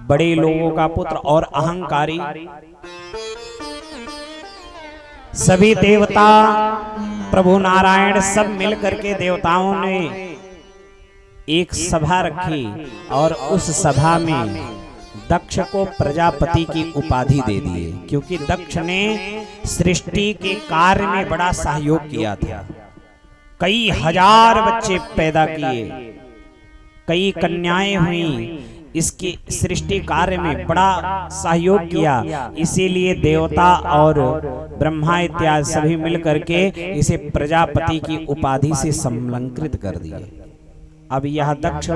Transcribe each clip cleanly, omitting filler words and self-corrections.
बड़े लोगों का पुत्र और अहंकारी सभी देवता, प्रभु नारायण सब मिलकर के देवताओं ने एक सभा रखी और उस सभा में दक्ष को प्रजापति की उपाधि दे दिए, क्योंकि दक्ष ने सृष्टि के कार्य में बड़ा सहयोग किया था। कई हजार बच्चे पैदा किए, कई कन्याएं हुई, इसकी सृष्टि कार्य में बड़ा सहयोग किया। इसीलिए देवता और ब्रह्मा इत्यादि सभी मिलकर के इसे प्रजापति की उपाधि से संलंकृत कर दिए। अब यह दक्ष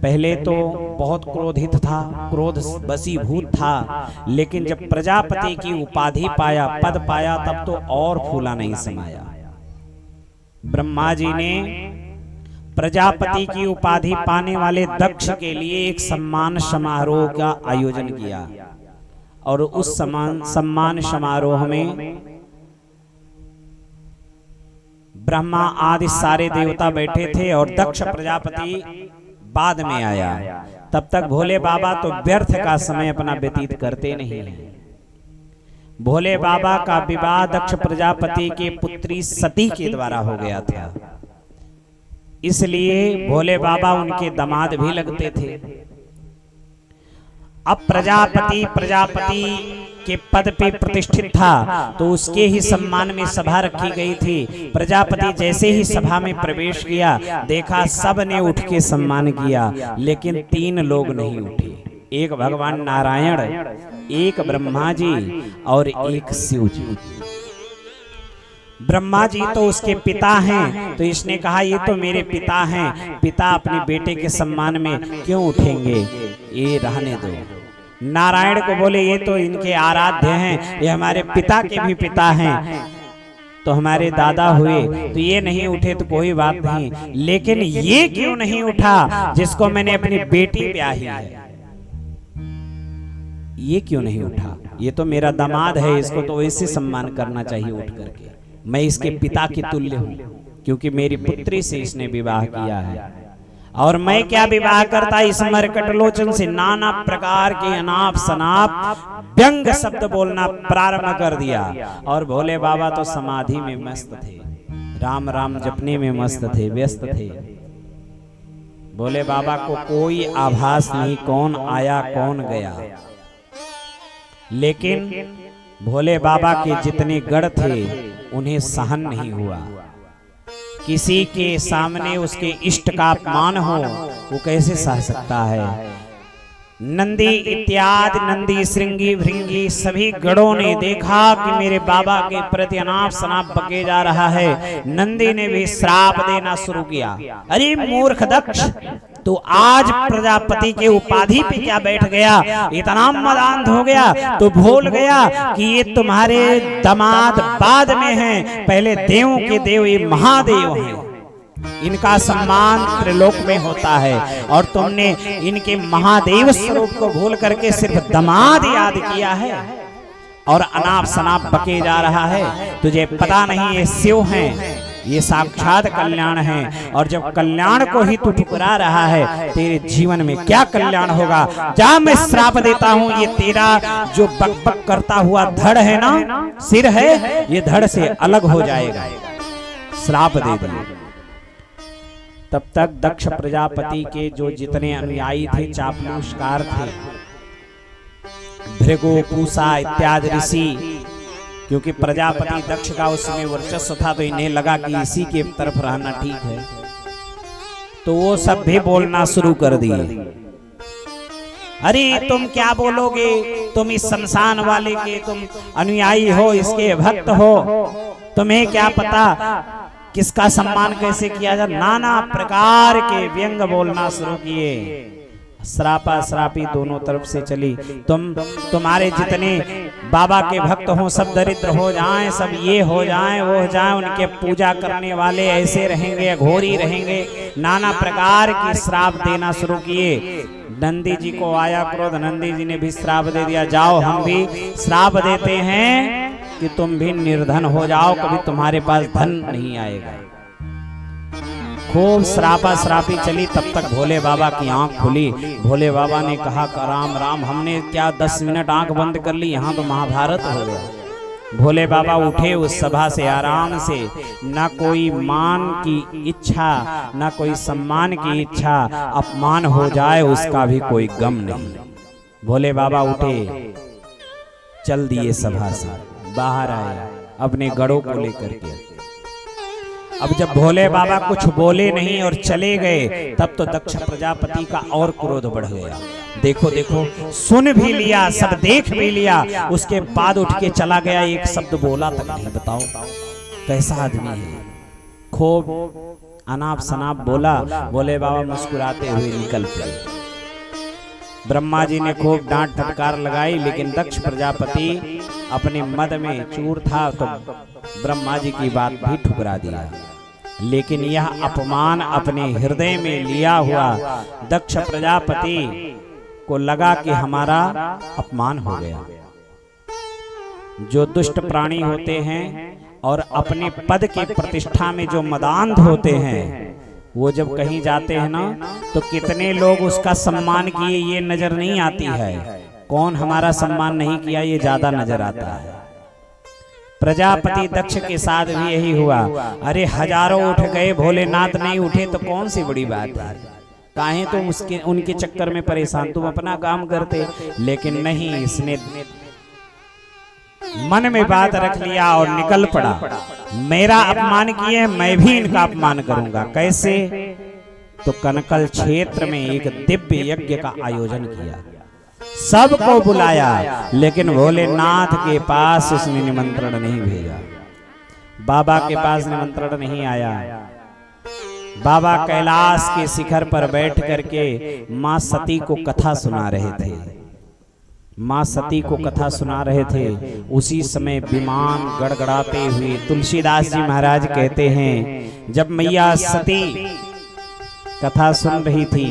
पहले तो बहुत क्रोधित था, क्रोध वशीभूत था, लेकिन जब प्रजापति की उपाधि पाया, पद पाया, तब तो और फूला नहीं समाया। ब्रह्मा जी ने प्रजापति की उपाधि पाने वाले दक्ष के लिए एक सम्मान समारोह का आयोजन किया और उस सम्मान समारोह में ब्रह्मा आदि सारे देवता बैठे थे और दक्ष प्रजापति बाद में आया। तब तक भोले बाबा तो व्यर्थ का समय अपना व्यतीत करते नहीं हैं। भोले बाबा का विवाह दक्ष प्रजापति के पुत्री सती के द्वारा हो गया था, इसलिए भोले बाबा उनके दामाद भी लगते थे। अब प्रजापति के पद पे प्रतिष्ठित था, तो उसके ही सम्मान में सभा रखी गई थी। प्रजापति जैसे ही सभा में प्रवेश किया, देखा सब ने उठ के सम्मान किया, लेकिन 3 लोग नहीं उठे। एक भगवान नारायण, एक ब्रह्मा जी और एक शिव जी। ब्रह्मा जी तो उसके पिता हैं, तो इसने कहा ये तो मेरे पिता हैं, पिता अपने बेटे के सम्मान में क्यों उठेंगे, ये रहने दो। नारायण को बोले ये तो इनके आराध्य हैं, ये हमारे पिता के भी पिता हैं, तो हमारे दादा हुए, तो ये नहीं उठे तो कोई बात नहीं, लेकिन ये क्यों नहीं उठा जिसको मैंने अपनी बेटी ब्याही है, ये क्यों नहीं उठा, ये तो मेरा दामाद है, इसको तो वैसे सम्मान करना चाहिए उठ करके। मैं इसके पिता के तुल्य हूं, क्योंकि मेरी पुत्री से इसने विवाह किया है, और मैं क्या विवाह करता, इस मरकटलोचन से नाना प्रकार के अनाप शनाप व्यंग शब्द बोलना प्रारंभ कर दिया। और भोले बाबा तो समाधि में मस्त थे, राम राम जपने में मस्त थे, व्यस्त थे। भोले बाबा को कोई आभास नहीं कौन आया कौन गया, लेकिन भोले बाबा के जितने गढ़ थे उन्हें सहन नहीं हुआ। किसी के सामने उसके इष्ट का अपमान हो, वो कैसे सह सकता है। नंदी इत्यादि, नंदी श्रृंगी भृंगी सभी गढ़ों ने देखा कि मेरे बाबा के प्रति अनाप शनाप बके जा रहा है। नंदी ने भी श्राप देना शुरू किया, अरे मूर्ख दक्ष, तो आज प्रजापति के उपाधि पे क्या बैठ गया, इतना मदांध हो गया, तो भूल गया कि ये तुम्हारे दामाद बाद में हैं, पहले देवों के देव ये महादेव हैं, इनका सम्मान त्रिलोक में होता है, और तुमने इनके महादेव स्वरूप को भूल करके सिर्फ दामाद याद किया है और अनाप शनाप बके जा रहा है। तुझे पता नहीं ये शिव हैं, ये साक्षात कल्याण है, और जब कल्याण को ही तू ठुकरा रहा है, तेरे जीवन में क्या कल्याण होगा। जा, मैं श्राप देता हूं, ये तेरा जो बकबक करता हुआ धड़ है ना, सिर है, ये धड़ से अलग हो जाएगा, श्राप दे दिया। तब तक दक्ष प्रजापति के जो जितने अनुयायी थे, चापलूसकार थे, भृगु पूषा इत्यादि ऋषि, क्योंकि प्रजापति दक्ष का उसमें वर्चस्व था, तो इन्हें लगा कि इसी के तरफ रहना ठीक है, तो वो सब भी बोलना शुरू कर दिए। अरे तुम क्या बोलोगे, तुम इस शमशान वाले के तुम अनुयायी हो, इसके भक्त हो, तुम्हें क्या पता किसका सम्मान कैसे किया जाए। नाना प्रकार के व्यंग बोलना शुरू किए, श्रापा श्रापी दोनों तरफ से चली। तुम्हारे जितने बाबा के भक्त हों सब दरिद्र हो जाएं, सब ये हो जाएं वो हो जाएं, उनके पूजा करने वाले ऐसे रहेंगे, घोरी रहेंगे, नाना प्रकार की श्राप देना शुरू किए। नंदी जी को आया क्रोध, नंदी जी ने भी श्राप दे दिया, जाओ हम भी श्राप देते हैं कि तुम भी निर्धन हो जाओ, कभी तुम्हारे पास धन नहीं आएगा। खूब श्रापा श्रापी चली। तब तक भोले बाबा की आंख खुली। भोले बाबा ने कहा राम राम, हमने क्या 10 मिनट आंख बंद कर ली, यहाँ तो महाभारत हो गया। भोले बाबा उठे उस सभा से आराम से, ना कोई मान की इच्छा, ना कोई सम्मान की इच्छा, अपमान हो जाए उसका भी कोई गम नहीं। भोले बाबा उठे, चल दिए सभा से, बाहर आए अपने गढ़ों को लेकर के। अब जब भोले बाबा कुछ बोले नहीं और चले गए, तब तो दक्ष प्रजापति का और क्रोध बढ़ गया। देखो देखो, सुन भी लिया, सब देख भी लिया, उसके बाद उठ के चला गया, एक शब्द बोला तक नहीं। बताओ कैसा आदमी है। खूब अनाप शनाप बोला। भोले बाबा मुस्कुराते हुए निकल पड़े। ब्रह्मा जी ने खूब डांट फटकार लगाई, लेकिन दक्ष प्रजापति अपने मद में चूर था, तो ब्रह्मा जी की बात भी ठुकरा दिया। लेकिन यह अपमान अपने हृदय में लिया हुआ दक्ष प्रजापति को लगा कि हमारा अपमान हो गया। जो दुष्ट प्राणी होते हैं और अपने पद की प्रतिष्ठा में जो मदान्ध होते हैं, वो जब कहीं जाते हैं ना, तो कितने लोग उसका सम्मान किए ये नजर नहीं आती है। कौन हमारा सम्मान नहीं किया ये ज्यादा नजर आता है। प्रजापति दक्ष के साथ भी यही हुआ। अरे हजारों उठ गए, भोलेनाथ नहीं उठे तो कौन सी बड़ी बात है, काहे तुम उसके उनके चक्कर में परेशान, तुम अपना काम करते। लेकिन नहीं, इसने मन में बात रख लिया और निकल पड़ा। मेरा अपमान किए, मैं भी इनका अपमान करूंगा। कैसे? तो कनकल क्षेत्र में एक दिव्य यज्ञ का आयोजन किया, सबको बुलाया, लेकिन भोलेनाथ के पास उसने निमंत्रण नहीं भेजा। बाबा के पास निमंत्रण नहीं आया। बाबा कैलाश के शिखर पर बैठ करके मां सती को कथा सुना रहे थे। मां सती को कथा सुना रहे थे। उसी समय विमान गड़गड़ाते हुए तुलसीदास जी महाराज कहते हैं, जब मैया सती कथा सुन रही थी,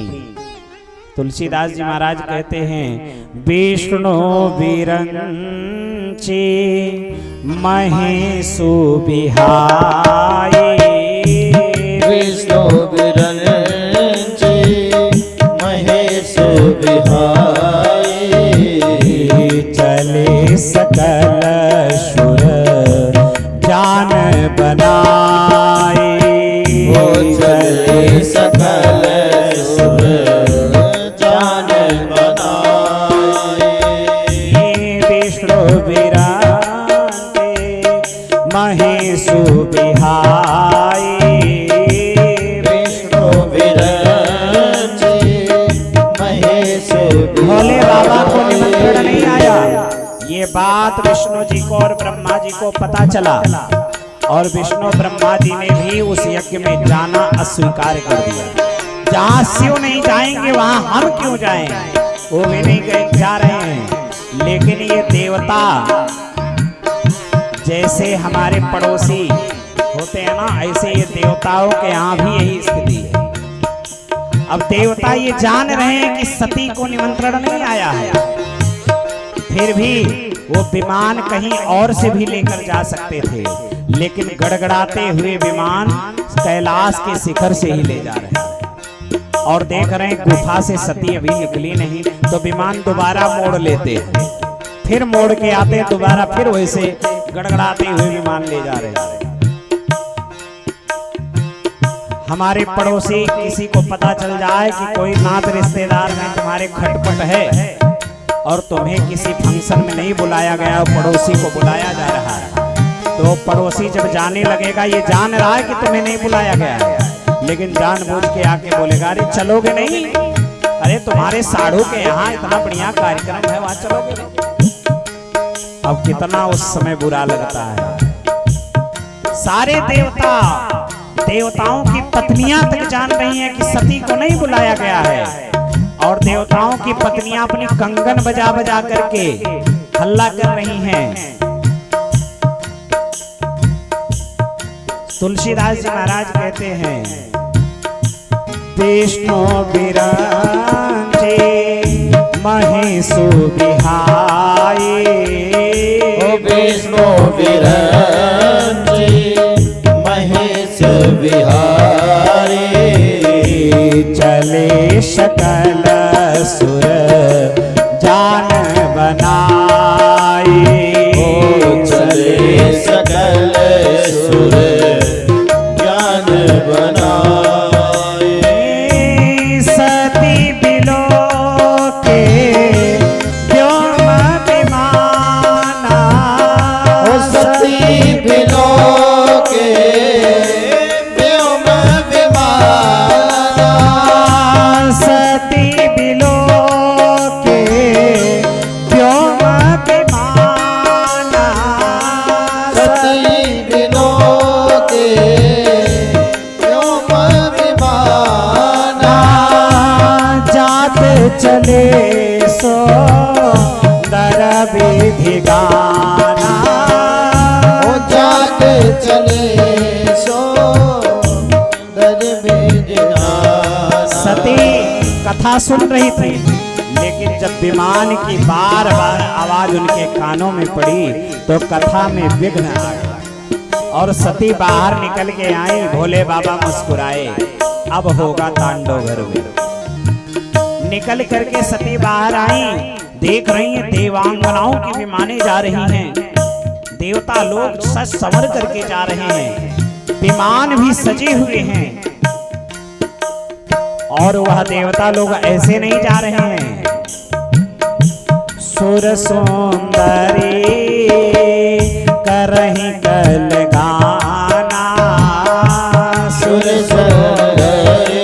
तुलसीदास जी महाराज कहते हैं, विष्णु विरंची महेशु बिहाई, विष्णु विरंची महेशु बिहाई, चले सकल सुर जान बनाए, वो चले सकल सुर जान बनाए, विष्णु विरांते महेशु बिहाई, विष्णु विरंची महेशु भोले बाबा को निमंत्रण नहीं आया। ये बात विष्णु जी को और ब्रह्मा जी को पता चला, और विष्णु ब्रह्मा जी ने भी उस यज्ञ में जाना अस्वीकार कर दिया। जहाँ शिव नहीं जाएंगे वहाँ हम क्यों जाएं? वो भी नहीं जा रहे हैं। लेकिन ये देवता जैसे हमारे पड़ोसी होते हैं ना, ऐसे ये देवताओं के यहाँ भी यही स्थिति है। अब देवता ये जान रहे हैं कि सती को निमंत्रण नहीं आया है, फिर भी वो विमान कहीं और से भी लेकर जा सकते थे, लेकिन गड़गड़ाते हुए विमान कैलाश के शिखर से ही ले जा रहे हैं। और देख रहे हैं गुफा से सती अभी निकली नहीं, तो विमान दोबारा मोड़ लेते हैं, फिर मोड़ के आते हैं दोबारा, फिर वैसे गड़गड़ाते हुए विमान ले जा रहे हैं। हमारे पड़ोसी किसी को पता चल जाए कि कोई नात रिश्तेदार में तुम्हारे खटपट है और तुम्हें किसी फंक्शन में नहीं बुलाया गया और पड़ोसी को बुलाया जा रहा है, तो पड़ोसी जब जाने लगेगा, ये जान रहा है कि तुम्हें नहीं बुलाया गया है, लेकिन जानबूझ के आके बोलेगा, अरे चलोगे नहीं? अरे तुम्हारे साढ़ू के यहाँ इतना बढ़िया कार्यक्रम है, वहां चलोगे नहीं? अब कितना उस समय बुरा लगता है। सारे देवताओं की पत्नियां तक जान रही हैं कि सती को नहीं बुलाया गया है, और देवताओं की पत्नियां अपनी कंगन बजा बजा करके हल्ला कर रही हैं। तुलसीदास जी महाराज कहते हैं, विष्णु विरांचे महेशु बिहाई, विष्णु विरंची महेश बिहारी, चले सकल सुर जान बनाए। हो चले सकल सुर ज्ञान बनाए। सती बिलो के व्योम विमाना। हो सती बिलो के व्योम विमाना। सती बिलो के व्योम विमाना। सती बिलो के व्योम विमाना। जाते चले सो दर विधि गाना। हो जाते चले सो दर बीज गाना। सती कथा सुन रही थी, लेकिन जब विमान की बार बार आवाज उनके कानों में पड़ी तो कथा में विघ्न आ गया और सती बाहर निकल के आई। भोले बाबा मुस्कुराए, अब होगा तांडव घर में। निकल करके सती बाहर आई, देख रही हैं देवांगनाओं की विमानें जा रही हैं, देवता लोग सज संवर करके जा रहे हैं, विमान भी सजे हुए हैं और वह देवता लोग ऐसे नहीं जा रहे हैं। सुर सुंदरी करही कल गाना। सुर सुंदरी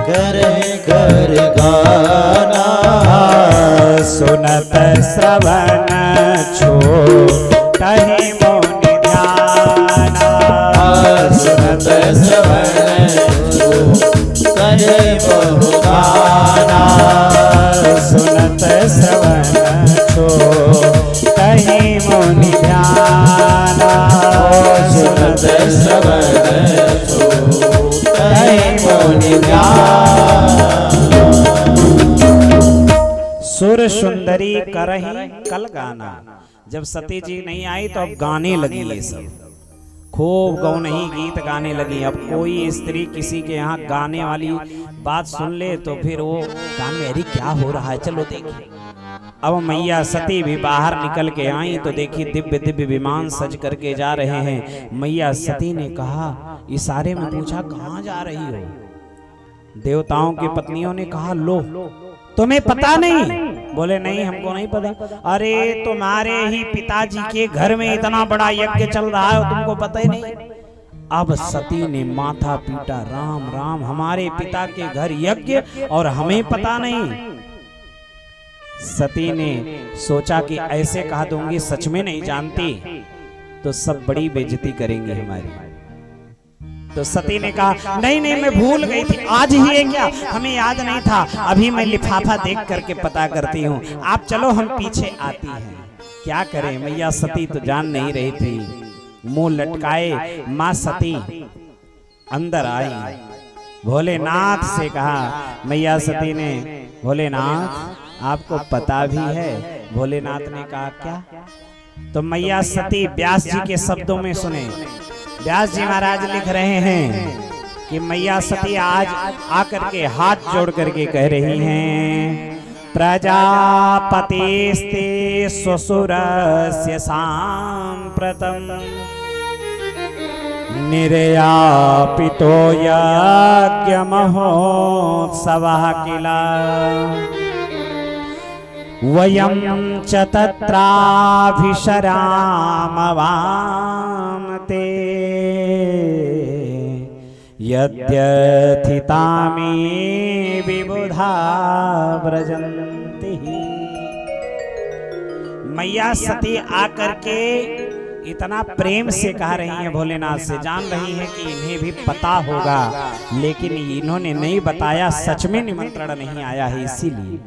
करहि कर गाना। सुनत श्रवण छोटहि मोनि ध्याना। सुनत श्रवण करे बहु गाना। सुनत श्रवण छोटहि मोनि ध्याना। सुनत श्रवण करे बहु गाना। सुर सुंदरी करही कल गाना। जब सती जी नहीं आई तो अब गाने लगी ये सब, खूब गौनही गीत गाने लगी। अब कोई स्त्री किसी के यहाँ गाने वाली बात सुन ले तो फिर वो कान में अरे क्या हो रहा है, चलो देखिए। अब मैया सती भी बाहर निकल के आई तो देखिए दिव्य दिव्य विमान सज करके जा रहे हैं। मैया सती ने कहा, इशारे में पूछा कहाँ जा रही हो? देवताओं की पत्नियों ने कहा लो तुम्हें पता नहीं? बोले नहीं हमको नहीं पता। अरे तुम्हारे ही पिताजी के घर में इतना बड़ा यज्ञ चल रहा है तुमको पता ही नहीं। अब सती ने माथा पीटा, राम राम, हमारे पिता के घर यज्ञ और हमें पता नहीं। सती ने सोचा कि ऐसे कहा दूंगी सच में नहीं जानती तो सब बड़ी बेइज्जती करेंगे हमारी। तो सती ने कहा नहीं नहीं मैं भूल गई थी, आज ही है क्या, हमें याद नहीं था, अभी मैं लिफाफा देख करके पता करती हूँ, आप चलो हम पीछे आती हैं। क्या करें, मैया सती तो जान नहीं रही थी। मुंह लटकाए माँ सती अंदर आई, भोलेनाथ से कहा। मैया सती ने, भोलेनाथ आपको पता भी है? भोलेनाथ ने कहा क्या? तो मैया सती व्यास जी के शब्दों में सुने। व्यास जी महाराज लिख रहे हैं कि मैया सती आज आकर के हाथ जोड़ करके कह रही हैं, प्रजापतिस्ते स्वसुरस्य सांप्रतम् निर्यापितो यज्ञ महोत्सवः किल वयं च तत्राभिशरामवामते यद्यथितामे विबुधा व्रजन्ति। मैया सती आकर के इतना प्रेम से कह रही हैं भोलेनाथ से, जान रही हैं कि इन्हें भी पता होगा लेकिन इन्होंने नहीं बताया, सच में निमंत्रण नहीं आया है इसीलिए।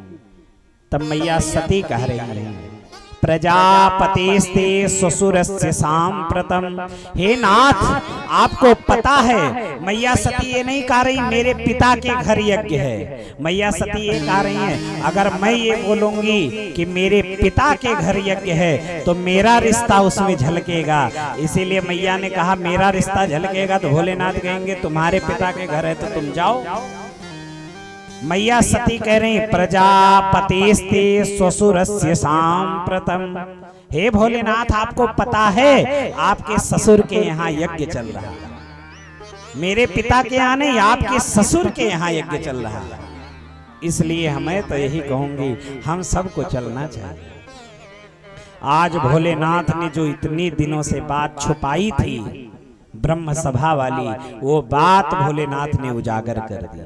तब मैया सती कह रही है, प्रजापतिस्ते ससुरस्य सांप्रतम। हे नाथ आपको पता है, मैया सती ये नहीं कह रही मेरे पिता के घर यज्ञ है, मैया सती ये कह रही है अगर मैं ये बोलूंगी कि मेरे पिता के घर यज्ञ है तो मेरा रिश्ता उसमें झलकेगा, इसीलिए मैया ने कहा मेरा रिश्ता झलकेगा। तो भोलेनाथ कहेंगे तुम्हारे पिता के घर है तो तुम जाओ, मैया सती कह रही प्रजापतिस्ते ससुरस्य सांप्रतम। हे भोलेनाथ, आपको पता है आपके ससुर के यहाँ यज्ञ चल रहा है, मेरे पिता के यहाँ नहीं, आपके ससुर के यहाँ यज्ञ चल रहा है। इसलिए हमें तो यही कहूंगी, हम सबको चलना चाहिए। आज भोलेनाथ ने जो इतनी दिनों से बात छुपाई थी ब्रह्म सभा वाली, वो बात भोलेनाथ ने उजागर कर दी।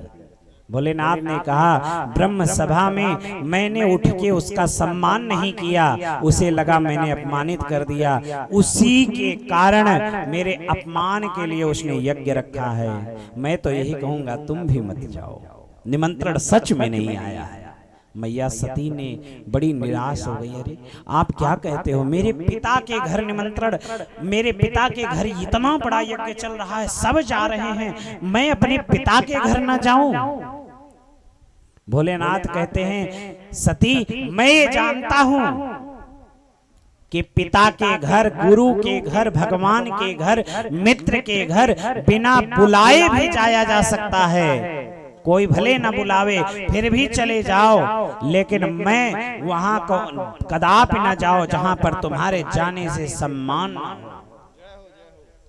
भोलेनाथ ने कहा ब्रह्म सभा में मैंने उठ के उसका सम्मान नहीं किया, उसे लगा मैंने अपमानित कर दिया, उसी के कारण मेरे अपमान के लिए उसने यज्ञ रखा है। मैं तो यही कहूंगा तुम भी मत जाओ, निमंत्रण सच में नहीं आया है। मैया सती ने बड़ी निराश हो गई, अरे आप क्या कहते हो, मेरे पिता के घर निमंत्रण, मेरे पिता के घर इतना बड़ा यज्ञ चल रहा है, सब जा रहे हैं, मैं अपने पिता के घर ना जाऊं। भोलेनाथ कहते हैं सती, मैं ये जानता हूं कि पिता के घर, गुरु के घर, भगवान के घर, मित्र के घर बिना बुलाए भी जाया जा सकता है। कोई भले न बुलावे फिर भी चले जाओ, लेकिन मैं वहां को कदापि न जाओ जहां पर तुम्हारे जाने से सम्मान न हो।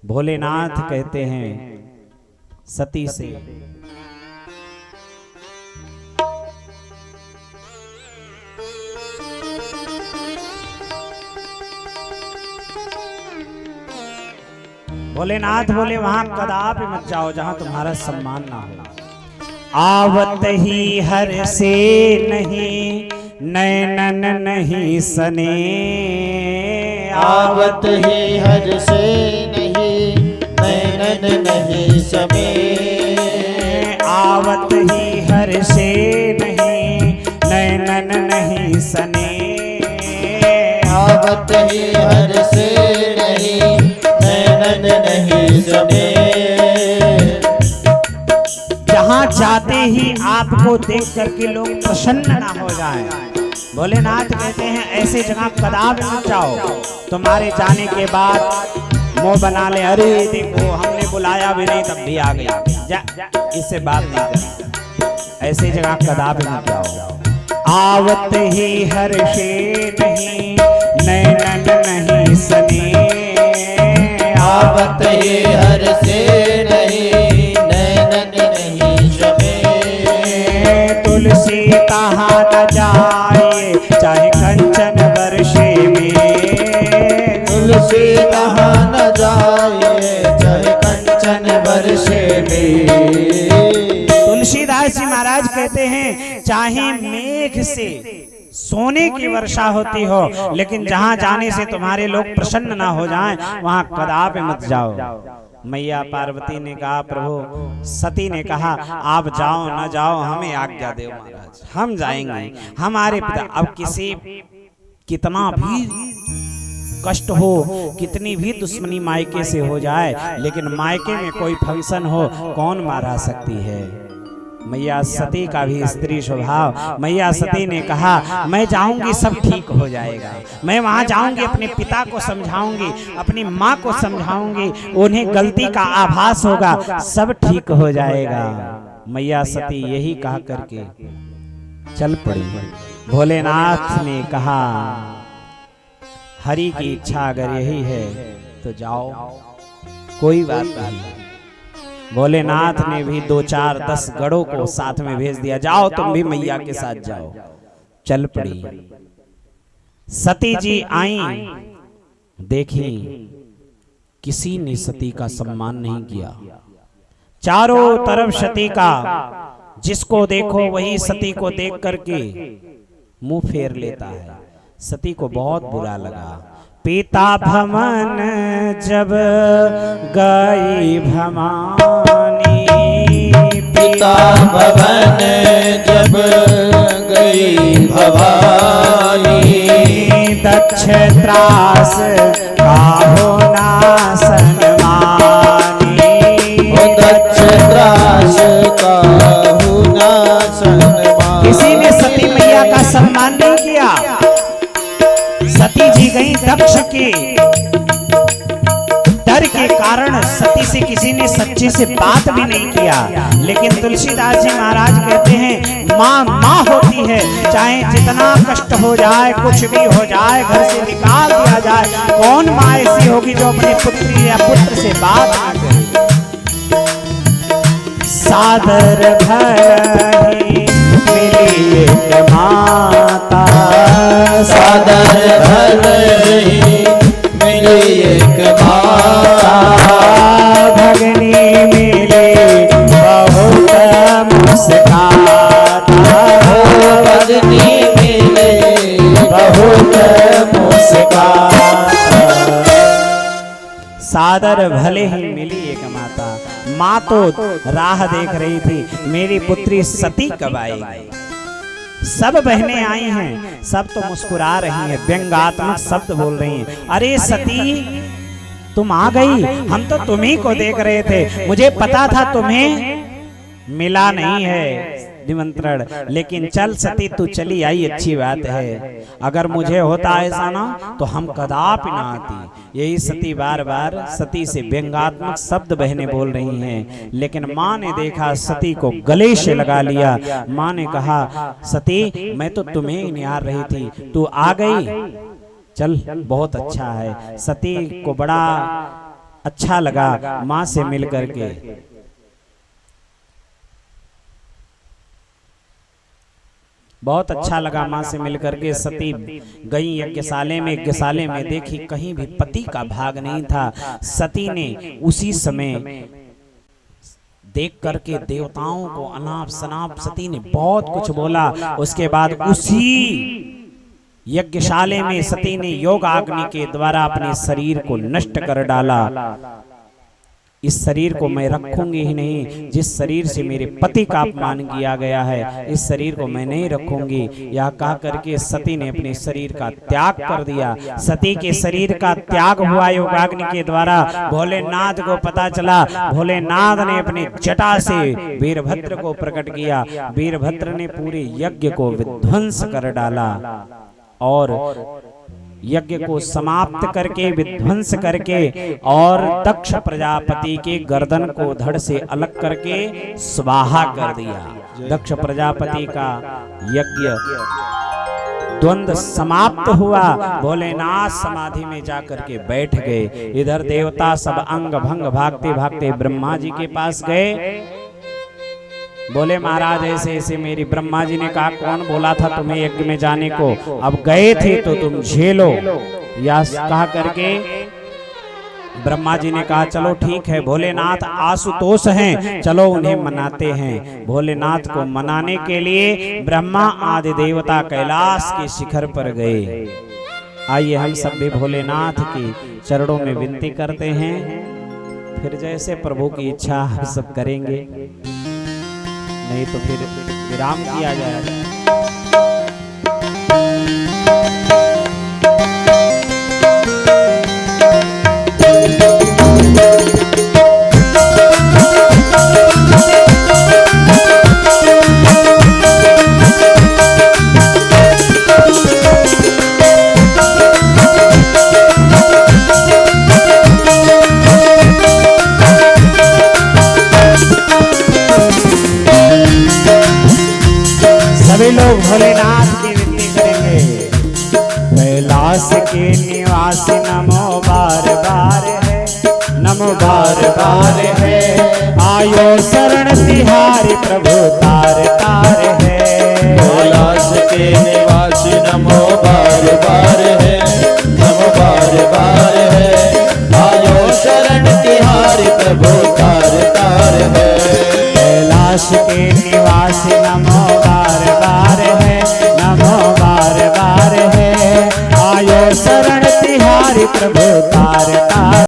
भोलेनाथ कहते हैं सती से, भोलेनाथ बोले वहां कदापि मत जाओ जहां तुम्हारा सम्मान ना हो। आवत ही हर से नहीं नैनन नहीं सने, आवत ही हर से नहीं नैनन नहीं सने, आवत ही हर से नहीं नैनन नहीं सने, आवत ही हर से नहीं नैनन नहीं सने। जहाँ जाते ही आपको देख करके लोग प्रसन्न ना हो जाएं। भोलेनाथ कहते हैं ऐसे जगह कदापि मत जाओ, तुम्हारे जाने के बाद मुंह बना ले, अरे देखो हमने बुलाया भी नहीं तब भी आ गया, जा इससे बात नहीं करनी, ऐसी जगह कदापि मत जाओ। आवत ही हर्षे नहीं नैनन नहीं सने, आवत ही हर से नहीं नैनन नहीं सने, तुलसी कहाँ न जाए चाहे कंचन वर्षे में, तुलसी कहाँ न जाए चाहे कंचन वर्षे में। तुलसीदास जी महाराज कहते हैं चाहे मेघ से सोने की वर्षा होती हो, लेकिन जहां जाने से तुम्हारे लोग प्रसन्न ना हो जाएं वहां कदापि मत जाओ। मैया पार्वती ने कहा प्रभु, सती ने कहा आप जाओ ना जाओ हमें आज्ञा दो महाराज, हम जाएंगे, हमारे पिता। अब किसी कितना भी कष्ट हो, कितनी भी दुश्मनी मायके से हो जाए, लेकिन मायके में कोई फंक्शन हो कौन मारा सकती है। मैया सती का भी स्त्री स्वभाव, मैया सती ने कहा मैं जाऊंगी सब ठीक हो जाएगा, मैं वहां जाऊंगी अपने पिता को समझाऊंगी, अपनी माँ को समझाऊंगी, उन्हें गलती का आभास होगा, सब ठीक हो जाएगा। मैया सती यही कहा करके चल पड़ी। भोलेनाथ ने कहा हरि की इच्छा अगर यही है तो जाओ, कोई बात नहीं। भोलेनाथ ने भी 2 4 10 गढ़ों को साथ में भेज दिया, जाओ तुम भी मैया के साथ जाओ। चल पड़ी। सती जी आई, देखी किसी ने सती का सम्मान नहीं किया, चारों तरफ सती का, जिसको देखो वही सती को देख करके मुंह फेर लेता है। सती को बहुत बुरा लगा। पिता भवन जब गई भवानी, पिता भवन जब गई भवानी, दक्ष त्रास काहो ना सन्मानी, दक्ष त्रास काहो ना सन्मानी। किसी ने सती मैया का सम्मान नहीं किया। सती जी गई दक्ष के डर के कारण सती से किसी ने सच्चे से बात भी नहीं किया। लेकिन तुलसीदास जी महाराज कहते हैं माँ माँ होती है, चाहे जितना कष्ट हो जाए, कुछ भी हो जाए, घर से निकाल दिया जाए, कौन माँ ऐसी होगी जो अपनी पुत्री या पुत्र से बात ना करे। सादर भई मिली एक माता, सादर भई मिली एक माता, भगनी मिली बहुत मुस्काता, भगनी मिली बहुत मुस्काता। सादर भले ही मिली एक माता। माँ तो राह देख रही थी मेरी पुत्री सती कब आएगी। सब बहनें आई हैं, सब तो मुस्कुरा रही हैं, व्यंग्यात्मक शब्द बोल रही हैं। अरे सती तुम आ गई, हम तो तुम्ही को देख रहे थे, मुझे पता था तुम्हें मिला नहीं है निमंत्रण, लेकिन चल सती तू चली आई, अच्छी बात है। अगर मुझे होता ऐसा ना तो हम कदापि ना आती। यही सती बार बार सती से व्यंग्यात्मक शब्द बहनें बोल रही हैं। लेकिन माँ ने देखा सती को गले से लगा लिया। माँ ने कहा सती मैं तो तुम्हें ही निहार रही थी, तू आ गई, चल बहुत अच्छा है। सती को बड़ा अच्छा लगा माँ से मिल करके। बहुत अच्छा लगा माँ से मिलकर के। सती गई यज्ञशाले में, यज्ञशाले में देखी कहीं भी पति का भाग नहीं था। सती ने उसी समय देख करके देवताओं को अनाप शनाप सती ने बहुत कुछ बोला। उसके बाद उसी यज्ञशाले में सती ने योग अग्नि के द्वारा अपने शरीर को नष्ट कर डाला। इस शरीर को मैं रखूंगी ही नहीं, जिस शरीर से मेरे पति का अपमान किया गया है इस शरीर को मैं नहीं रखूंगी। यह कह करके सती ने अपने शरीर का त्याग कर दिया। सती के शरीर का त्याग हुआ योगाग्नि के द्वारा। भोलेनाथ को पता चला, भोलेनाथ ने अपने जटा से वीरभद्र को प्रकट किया। वीरभद्र ने पूरे यज्ञ को विध्वंस कर डाला और यज्ञ को समाप्त करके विध्वंस करके और दक्ष प्रजापति के गर्दन को धड़ से अलग करके स्वाहा कर दिया। दक्ष प्रजापति का यज्ञ द्वंद्व समाप्त हुआ। भोलेनाथ समाधि में जाकर के बैठ गए। इधर देवता सब अंग भंग भागते भागते ब्रह्मा जी के पास गए। बोले महाराज ऐसे ऐसे मेरी, ब्रह्मा जी ने कहा कौन बोला था तुम्हें यज्ञ में जाने को, अब गए थे तो तुम झेलो। या कहा करके ब्रह्मा जी ने कहा चलो ठीक है, भोलेनाथ आशुतोष हैं, चलो उन्हें मनाते हैं। भोलेनाथ को मनाने के लिए ब्रह्मा आदि देवता कैलाश के शिखर पर गए। आइए हम सब भी भोलेनाथ के चरणों में विनती करते हैं, फिर जैसे प्रभु की इच्छा हम सब करेंगे, नहीं तो फिर विराम किया जाएगा। सभी लोग भोलेनाथ की विनती करेंगे। कैलाश के निवासी नमो बार बार है, नमो बार बार है, आयो शरण तिहारी प्रभु तार तार है। कैलाश के निवासी नमो बार बार है, नमो बार बार है, आयो शरण तिहारी प्रभु तार तार है। कैलाश के निवासी नमो बार बार है, नमो बार बार है, आयो शरण तिहारी प्रभु तार